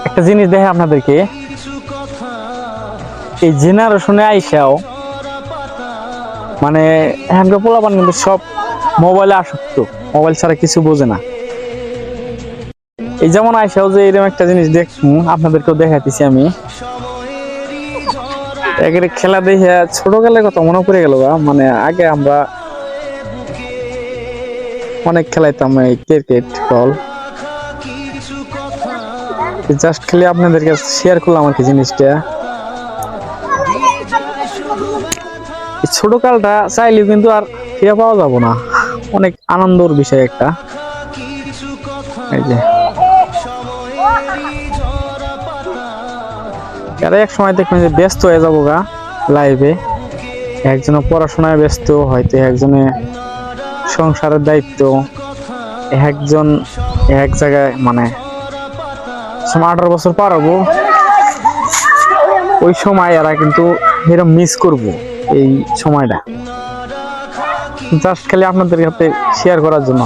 একটা জিনিস দেখে আপনাদেরকে, এই জেনারেশনে আইসাও মানে এখানকার পোলাপান কিন্তু সব মোবাইলে আসক্ত, মোবাইল ছাড়া কিছু বোঝে না। এই যেমন আইসাও যে এরকম একটা জিনিস দেখুন, আপনাদেরকেও দেখাইতেছি আমি। একের খেলা দেখে ছোটকালের কথা মনে পড়ে গেল। মানে আগে আমরা অনেক খেলাইতাম এই ক্রিকেট বল। জাস্ট খালি আপনাদের কাছে শেয়ার করলাম আর কি জিনিসটা। ছোট কালটা চাইলেও কিন্তু আর ফিরে পাওয়া যাবো না। অনেক আনন্দের বিষয় একটা। এই যে আর এক সময় দেখবেন যে ব্যস্ত হয়ে যাবো গা লাইভে, একজনে পড়াশোনায় ব্যস্ত, হয়তো একজনে সংসারের দায়িত্ব, একজন এক জায়গায় মানে 18 বছর পার হবো, ওই সময় এরা কিন্তু এরকম মিস করব এই সময়টা। জাস্ট খালি আপনাদের সাথে শেয়ার করার জন্য।